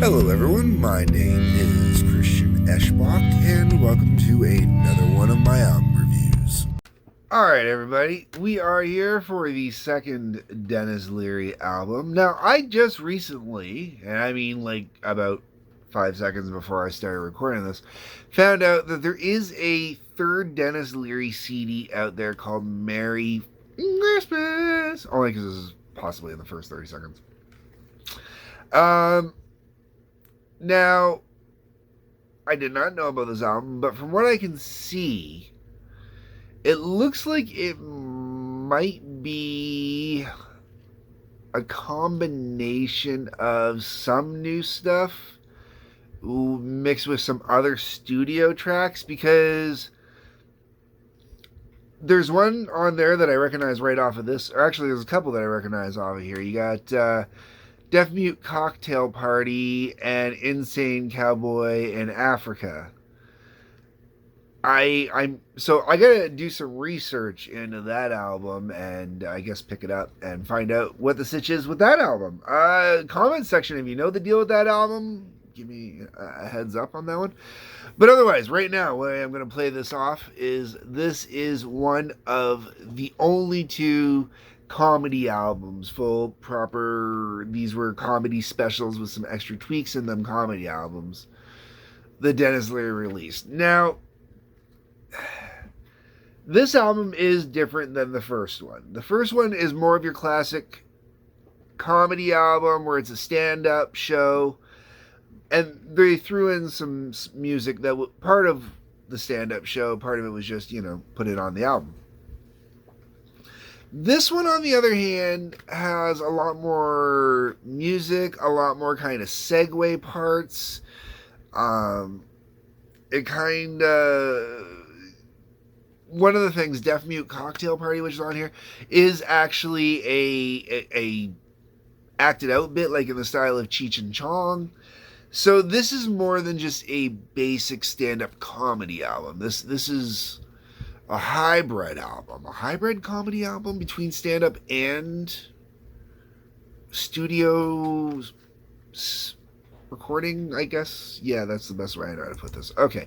Hello everyone, my name is Christian Eschbach, and welcome to another one of my album reviews. Alright everybody, we are here for the second Denis Leary album. Now, I just recently, and I mean like about 5 seconds before I started recording this, found out that there is a third Denis Leary CD out there called Merry Christmas, only because this is possibly in the first 30 seconds. Now, I did not know about this album, but from what I can see, it looks like it might be a combination of some new stuff mixed with some other studio tracks, because there's one on there that I recognize right off of this, or actually there's a couple that I recognize off of here. You got Deaf Mute Cocktail Party and Insane Cowboy in Africa. So I gotta do some research into that album and I guess pick it up and find out what the sitch is with that album. Comment section if you know the deal with that album. Give me a heads up on that one. But otherwise, right now, what I'm going to play this off is this is one of the only two comedy albums, full proper, these were comedy specials with some extra tweaks in them comedy albums, the Denis Leary released. Now, this album is different than the first one. The first one is more of your classic comedy album where it's a stand-up show, and they threw in some music that was part of the stand-up show, part of it was just, put it on the album. This one, on the other hand, has a lot more music, a lot more kind of segue parts. It kind of... One of the things, Deaf Mute Cocktail Party, which is on here, is actually a acted out bit, like in the style of Cheech and Chong. So this is more than just a basic stand-up comedy album. This is a hybrid album, a hybrid comedy album between stand-up and studio recording, I guess. Yeah, that's the best way I know how to put this. Okay.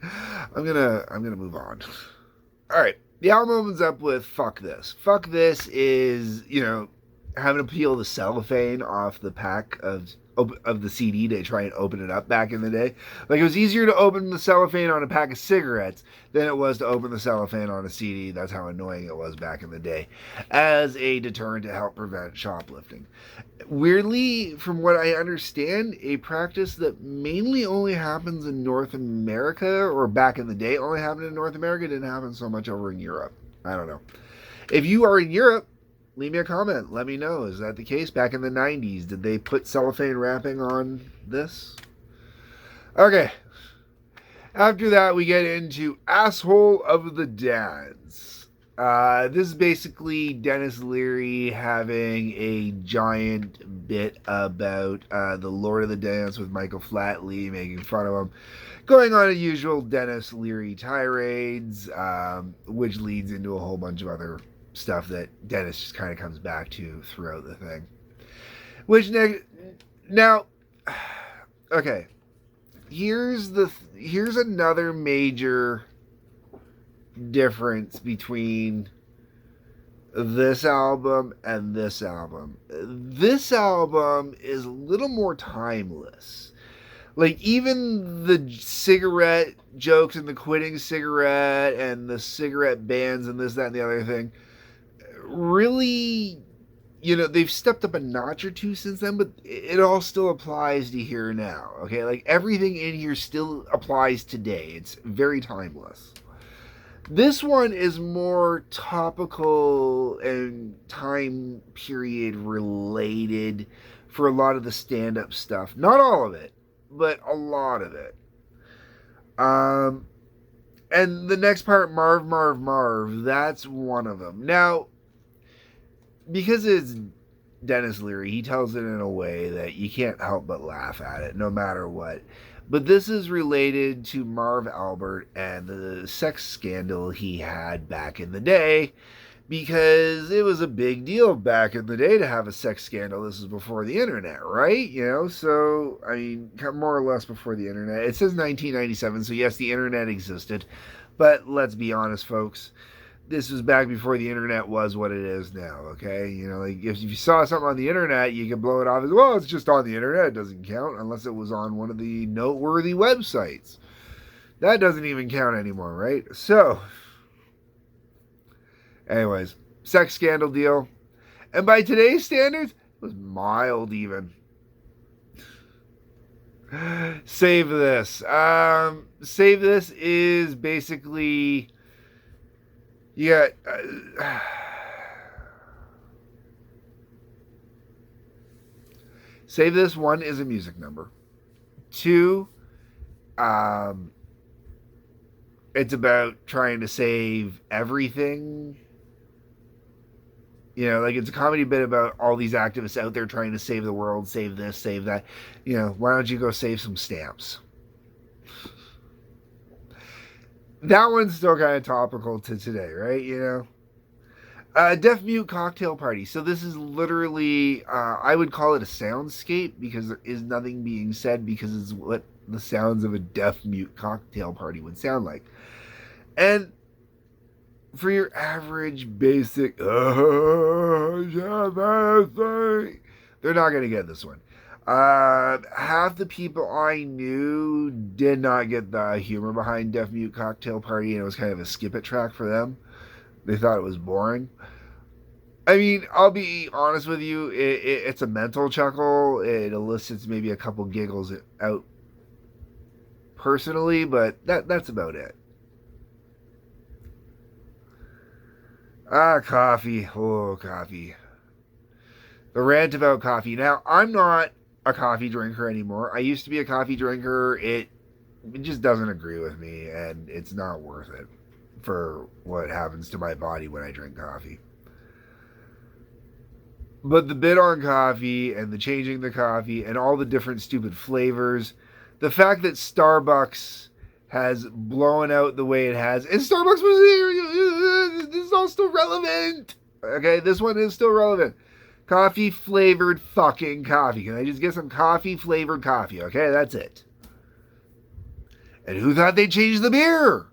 I'm gonna move on. Alright, the album opens up with Fuck This. Fuck This is, having to peel the cellophane off the pack of the CD to try and open it up back in the day. Like, it was easier to open the cellophane on a pack of cigarettes than it was to open the cellophane on a CD. That's how annoying it was back in the day, as a deterrent to help prevent shoplifting. Weirdly, from what I understand, a practice that mainly only happens in North America, or back in the day only happened in North America, didn't happen so much over in Europe. I don't know. If you are in Europe, leave me a comment. Let me know. Is that the case? Back in the 90s, did they put cellophane wrapping on this? Okay. After that, we get into Asshole of the Dance. This is basically Denis Leary having a giant bit about the Lord of the Dance with Michael Flatley, making fun of him, going on a usual Denis Leary tirades, which leads into a whole bunch of other stuff that Denis just kind of comes back to throughout the thing. Now, okay, here's another major difference between this album and this album. This album is a little more timeless. Like, even the cigarette jokes and the quitting cigarette and the cigarette bans and this, that, and the other thing, really, they've stepped up a notch or two since then, but it all still applies to here now, okay? Like, everything in here still applies today. It's very timeless. This one is more topical and time period related for a lot of the stand-up stuff. Not all of it, but a lot of it. And the next part, Marv, Marv, Marv, that's one of them. Now, because it's Denis Leary, he tells it in a way that you can't help but laugh at it, no matter what. But this is related to Marv Albert and the sex scandal he had back in the day, because it was a big deal back in the day to have a sex scandal. This is before the internet, right? So I mean, more or less before the internet. It says 1997, so yes, the internet existed, but let's be honest, folks. This was back before the internet was what it is now, okay? Like if you saw something on the internet, you could blow it off as, well, it's just on the internet. It doesn't count unless it was on one of the noteworthy websites. That doesn't even count anymore, right? So, anyways, sex scandal deal. And by today's standards, it was mild even. Save This. Save This is basically, you got Save This. One is a music number. Two, it's about trying to save everything. Like it's a comedy bit about all these activists out there trying to save the world, save this, save that. Why don't you go save some stamps? That one's still kind of topical to today, right? Deaf Mute Cocktail Party. So this is literally, I would call it a soundscape because there is nothing being said, because it's what the sounds of a deaf mute cocktail party would sound like. And for your average basic, they're not going to get this one. Half the people I knew did not get the humor behind Deaf Mute Cocktail Party, and it was kind of a skip it track for them. They thought it was boring. I mean, I'll be honest with you, it's a mental chuckle. It elicits maybe a couple giggles out personally, but that's about it. Coffee. Oh, coffee. The rant about coffee. Now, I'm not a coffee drinker anymore. I used to be a coffee drinker. It just doesn't agree with me, and it's not worth it for what happens to my body when I drink coffee. But the bit on coffee and the changing the coffee and all the different stupid flavors, the fact that Starbucks has blown out the way it has, and Starbucks was here, this is all still relevant. Okay, this one is still relevant. Coffee flavored fucking coffee. Can I just get some coffee flavored coffee? Okay, that's it. And who thought they'd change the beer?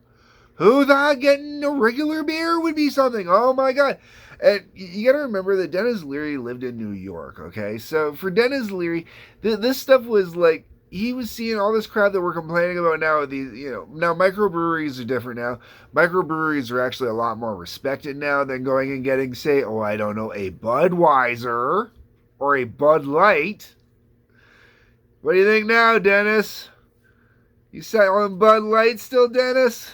Who thought getting a regular beer would be something? Oh my God. And you got to remember that Denis Leary lived in New York, okay? So for Denis Leary, this stuff was like, he was seeing all this crap that we're complaining about now. Now microbreweries are different now. Microbreweries are actually a lot more respected now than going and getting, say, I don't know, a Budweiser or a Bud Light. What do you think now, Denis? You selling Bud Light still, Denis?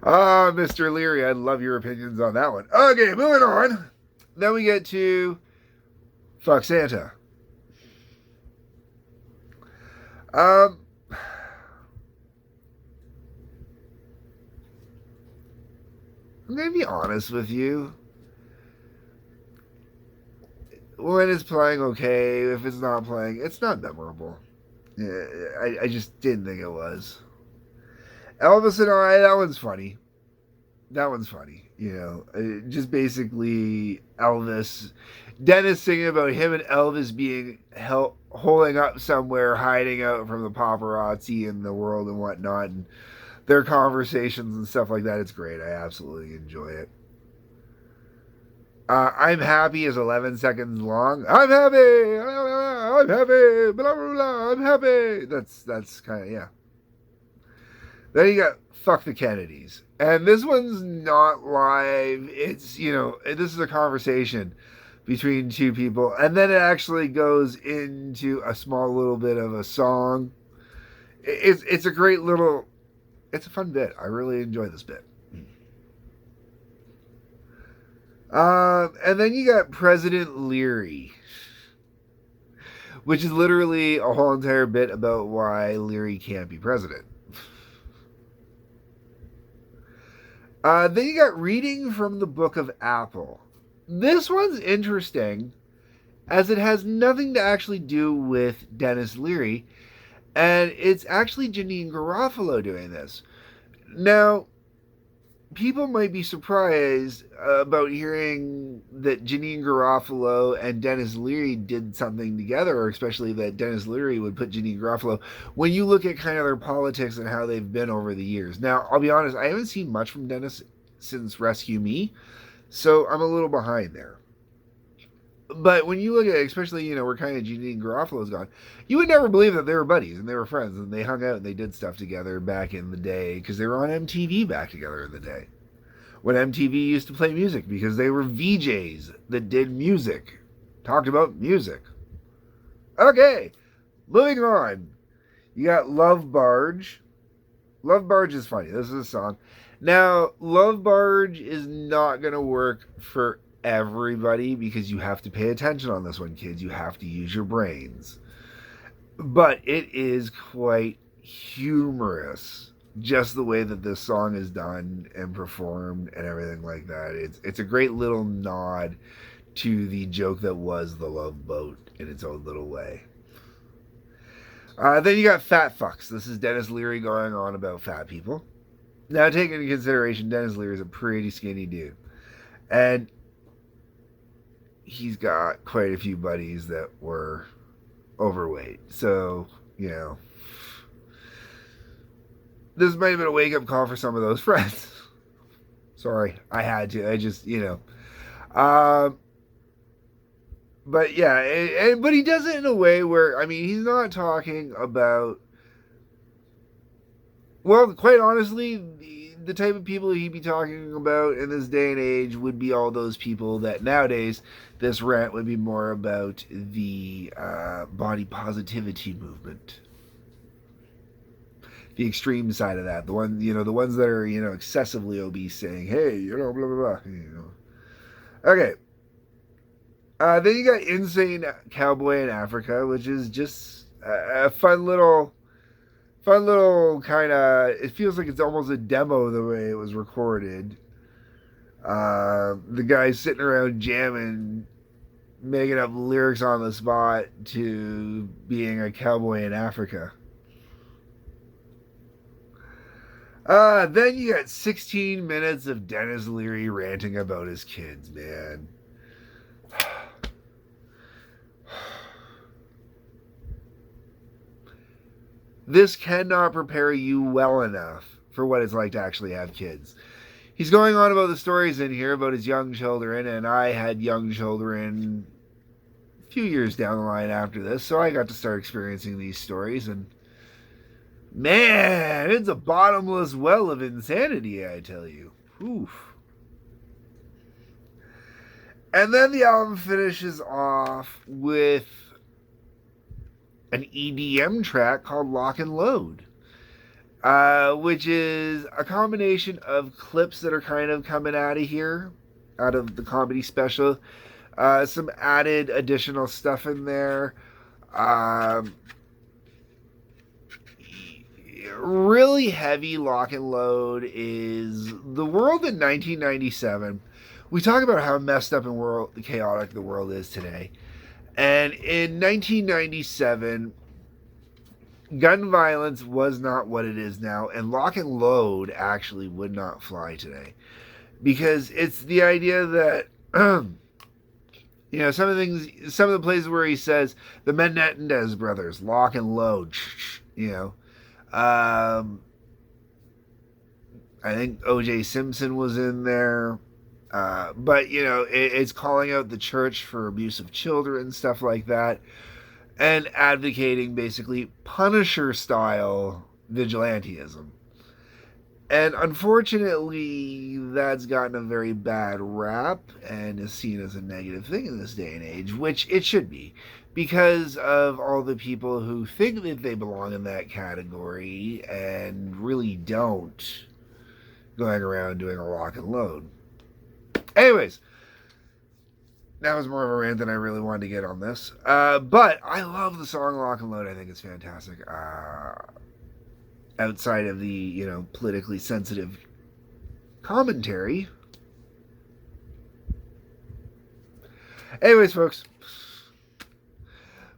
Mr. Leary, I'd love your opinions on that one. Okay, moving on. Then we get to Fuck Santa. I'm going to be honest with you. When it's playing, okay. If it's not playing, it's not memorable. Yeah, I just didn't think it was. Elvis and I, that one's funny. Just basically Elvis, Denis singing about him and Elvis being holding up somewhere, hiding out from the paparazzi in the world and whatnot, and their conversations and stuff like that. It's great. I absolutely enjoy it. I'm happy is 11 seconds long. I'm happy. I'm happy. Blah, blah, blah. I'm happy. That's kind of, yeah. Then you got Fuck the Kennedys. And this one's not live. It's, this is a conversation between two people. And then it actually goes into a small little bit of a song. It's a great little, it's a fun bit. I really enjoy this bit. And then you got President Leary, which is literally a whole entire bit about why Leary can't be president. Then you got Reading from the Book of Apple. This one's interesting, as it has nothing to actually do with Denis Leary, and it's actually Janine Garofalo doing this. Now, people might be surprised about hearing that Janine Garofalo and Denis Leary did something together, or especially that Denis Leary would put Janine Garofalo, when you look at kind of their politics and how they've been over the years. Now, I'll be honest, I haven't seen much from Denis since Rescue Me, so I'm a little behind there. But when you look at it, especially, where kind of Janine Garofalo's gone, you would never believe that they were buddies and they were friends and they hung out and they did stuff together back in the day because they were on MTV back together in the day. When MTV used to play music because they were VJs that did music, talked about music. Okay, moving on. You got Love Barge. Love Barge is funny. This is a song. Now, Love Barge is not going to work for everybody because you have to pay attention on this one, kids. You have to use your brains. But it is quite humorous, just the way that this song is done and performed and everything like that. It's a great little nod to the joke that was The Love Boat in its own little way. Then you got Fat Fucks. This is Denis Leary going on about fat people. Now, take into consideration, Denis Leary is a pretty skinny dude. And he's got quite a few buddies that were overweight. So, this might have been a wake-up call for some of those friends. Sorry, I had to. I just, but yeah, but he does it in a way where, he's not talking about, well, quite honestly, the type of people he'd be talking about in this day and age would be all those people that nowadays this rant would be more about the body positivity movement. The extreme side of that, the ones that are, excessively obese saying, hey, blah, blah, blah, Okay. Then you got Insane Cowboy in Africa, which is just a fun little kind of, it feels like it's almost a demo the way it was recorded. The guy's sitting around jamming, making up lyrics on the spot to being a cowboy in Africa. Then you got 16 minutes of Denis Leary ranting about his kids, man. This cannot prepare you well enough for what it's like to actually have kids. He's going on about the stories in here about his young children, and I had young children a few years down the line after this, so I got to start experiencing these stories, and man, it's a bottomless well of insanity, I tell you. Oof. And then the album finishes off with an EDM track called Lock and Load, which is a combination of clips that are kind of coming out of here, out of the comedy special, some added additional stuff in there. Really heavy Lock and Load is the world in 1997. We talk about how messed up and chaotic the world is today. And in 1997, gun violence was not what it is now, and Lock and Load actually would not fly today. Because it's the idea that, some of the places where he says, the Menendez brothers, Lock and Load, I think O.J. Simpson was in there. But, it's calling out the church for abuse of children, stuff like that, and advocating basically Punisher-style vigilantism. And unfortunately, that's gotten a very bad rap and is seen as a negative thing in this day and age, which it should be, because of all the people who think that they belong in that category and really don't, going around doing a Lock and Load. Anyways, that was more of a rant than I really wanted to get on this. But I love the song Lock and Load. I think it's fantastic. Outside of the, politically sensitive commentary. Anyways, folks,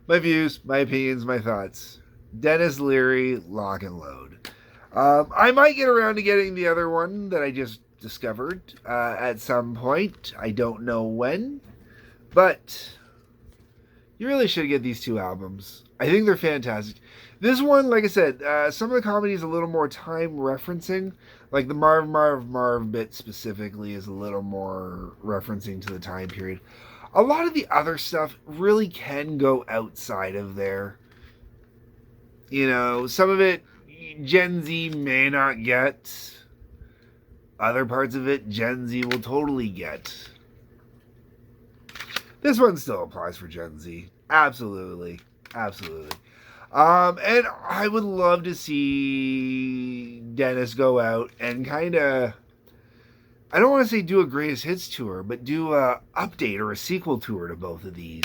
my views, my opinions, my thoughts. Denis Leary, Lock and Load. I might get around to getting the other one that I just discovered at some point. I don't know when, but you really should get these two albums. I think they're fantastic. This one, like I said, some of the comedy is a little more time referencing. Like the Marv, Marv, Marv bit specifically is a little more referencing to the time period. A lot of the other stuff really can go outside of there. You know, some of it Gen Z may not get. Other parts of it Gen Z will totally get. This one still applies for Gen Z. Absolutely. Absolutely. And I would love to see Dennis go out and kind of, I don't want to say do a greatest hits tour, but do a update or a sequel tour to both of these.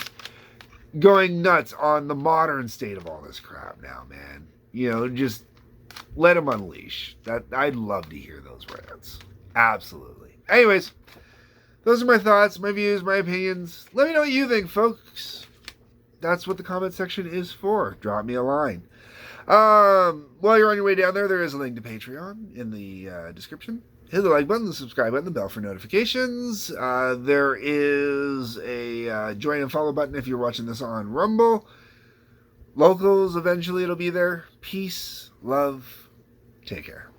Going nuts on the modern state of all this crap now, man. You know, just let him unleash. That I'd love to hear those rants. Absolutely. Anyways, those are my thoughts, my views, my opinions. Let me know what you think, folks. That's what the comment section is for. Drop me a line. While you're on your way down there, there is a link to Patreon in the description. Hit the like button, the subscribe button, the bell for notifications. There is a join and follow button if you're watching this on Rumble. Locals, eventually it'll be there. Peace, love, take care.